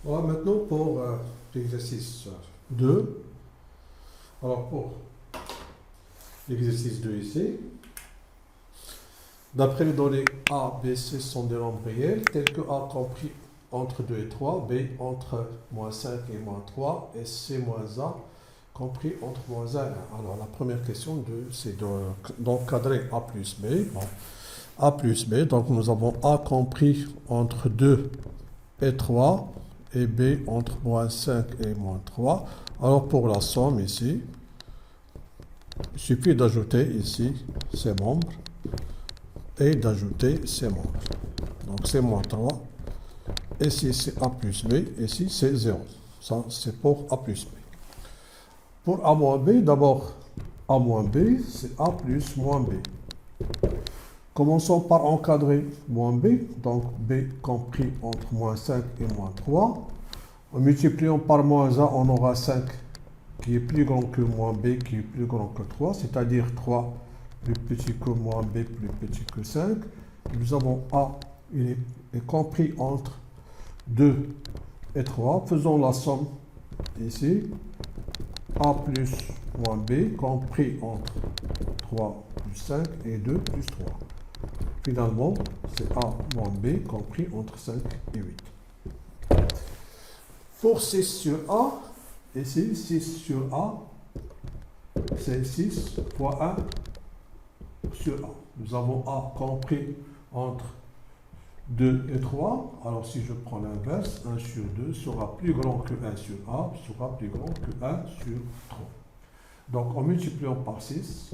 Voilà, maintenant pour l'exercice 2. Alors pour l'exercice 2 ici, d'après les données A, B, C sont des nombres réels, tels que A compris entre 2 et 3, B entre moins 5 et moins 3, et C moins A compris entre moins 1 et 1. Alors la première question, c'est d'encadrer A plus B. Bon, A plus B, donc nous avons A compris entre 2 et 3, et B entre moins 5 et moins 3. Alors pour la somme ici, il suffit d'ajouter ici ces membres et d'ajouter ces membres. Donc c'est moins 3. Ici c'est A plus B, ici c'est 0. Ça c'est pour A plus B. Pour A moins B, d'abord A moins B, c'est A plus moins B. Commençons par encadrer moins B, donc B compris entre moins 5 et moins 3. En multipliant par moins 1, on aura 5 qui est plus grand que moins B qui est plus grand que 3, c'est-à-dire 3 plus petit que moins B plus petit que 5. Nous avons A, il est compris entre 2 et 3. Faisons la somme ici. A plus moins B compris entre 3 plus 5 et 2 plus 3. Finalement, c'est A moins B compris entre 5 et 8. Pour 6 sur A, ici, 6 sur A, c'est 6 fois 1 sur A. Nous avons A compris entre 2 et 3. Alors si je prends l'inverse, 1 sur 2 sera plus grand que 1 sur A, sera plus grand que 1 sur 3. Donc en multipliant par 6,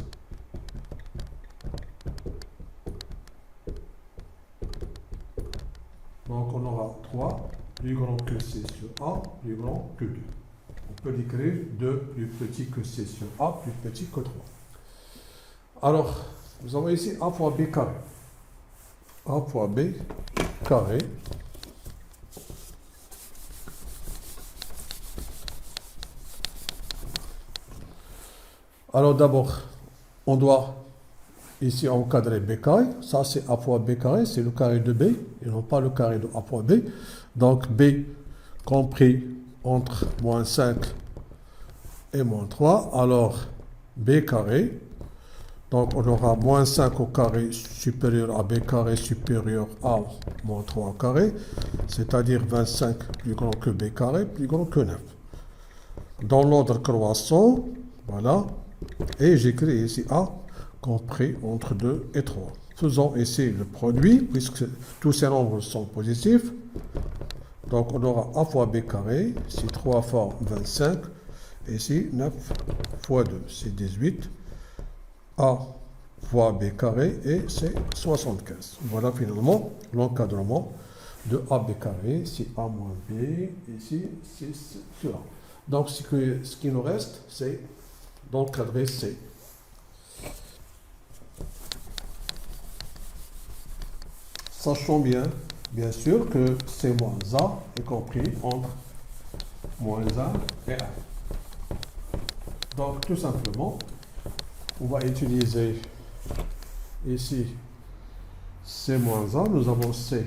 donc on aura 3 plus grand que C sur A, plus grand que 2. On peut l'écrire 2 plus petit que C sur A, plus petit que 3. Alors, nous avons ici A fois B carré. A fois B carré. Alors d'abord, on doit ici encadrer B carré. Ça c'est A fois B carré, c'est le carré de B, et non pas le carré de A fois B. Donc B compris entre moins 5 et moins 3. Alors B carré. Donc on aura moins 5 au carré supérieur à B carré supérieur à moins 3 au carré. C'est-à-dire 25 plus grand que B carré, plus grand que 9. Dans l'ordre croissant, voilà. Et j'écris ici A compris entre 2 et 3. Faisons ici le produit, puisque tous ces nombres sont positifs. Donc on aura A fois B carré, c'est 3 fois 25, ici 9 fois 2, c'est 18. A fois B carré, et c'est 75. Voilà finalement l'encadrement de AB carré, c'est A moins B, ici c'est cela. Donc ce qui nous reste, c'est d'encadrer C. Sachons bien sûr, que C moins A est compris entre moins 1 et 1. Donc tout simplement, on va utiliser ici C moins A. Nous avons C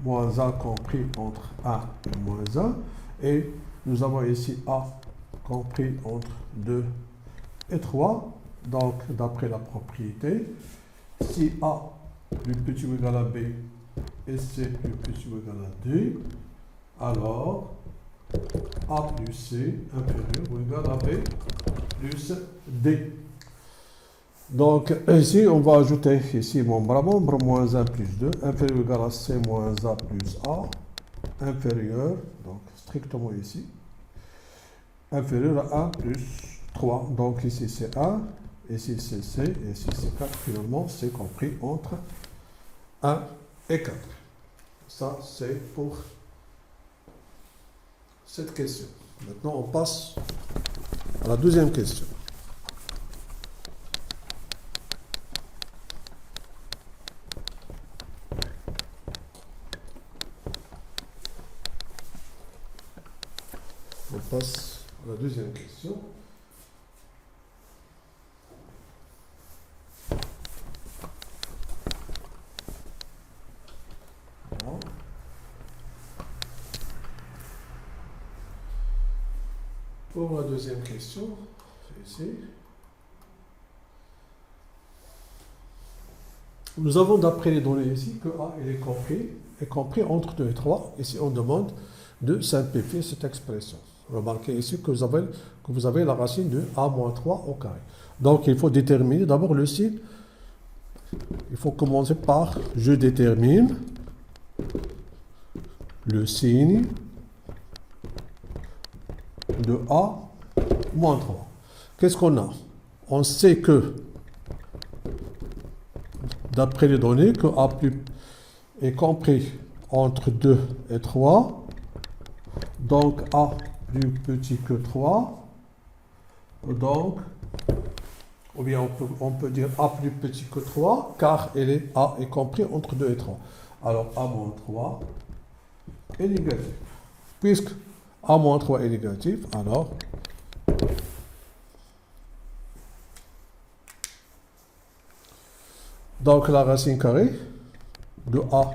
moins A compris entre 1 et moins 1. Et nous avons ici A compris entre 2 et 3. Donc, d'après la propriété, si A plus petit ou égal à B et C plus petit ou égal à D, alors A plus C inférieur ou égal à B plus D. Donc ici, on va ajouter ici membre à membre, moins 1 plus 2, inférieur ou égal à C moins A plus A, inférieur, donc strictement ici, inférieur à 1 plus 3. Donc ici c'est 1, ici c'est C, et ici c'est 4. Finalement, c'est compris entre 1 et 4. Ça, c'est pour cette question. Maintenant, on passe à la deuxième question. On passe à la deuxième question. Voilà. Pour la deuxième question, ici, nous avons d'après les données ici que A est compris entre 2 et 3. Ici, on demande de simplifier cette expression. Remarquez ici que vous avez la racine de A moins 3 au carré. Donc, il faut déterminer d'abord le signe. Il faut commencer par je détermine le signe de A moins 3. Qu'est-ce qu'on a? On sait que, d'après les données, que A est compris entre 2 et 3. Donc, A plus petit que 3. Donc, ou bien on peut dire A plus petit que 3, car A est compris entre 2 et 3. Alors, A moins 3 est négatif. Puisque A moins 3 est négatif, alors donc la racine carrée de A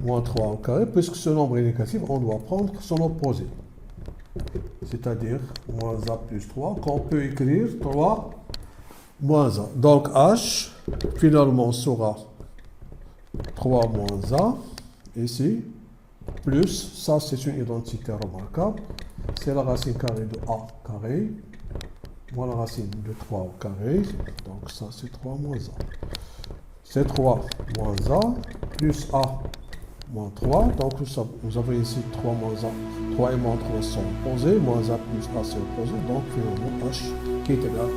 moins 3 au carré, puisque ce nombre est négatif, on doit prendre son opposé. C'est-à-dire moins A plus 3, qu'on peut écrire 3 moins A. Donc H, finalement, sera 3 moins A, ici, plus, ça c'est une identité remarquable, c'est la racine carrée de A carré, moins la racine de 3 au carré, donc ça c'est 3 moins A. C'est 3 moins A, plus A moins 3, donc vous avez ici 3 moins A, 3 et moins 3 sont opposés, moins A plus A c'est opposé, donc finalement H qui est égal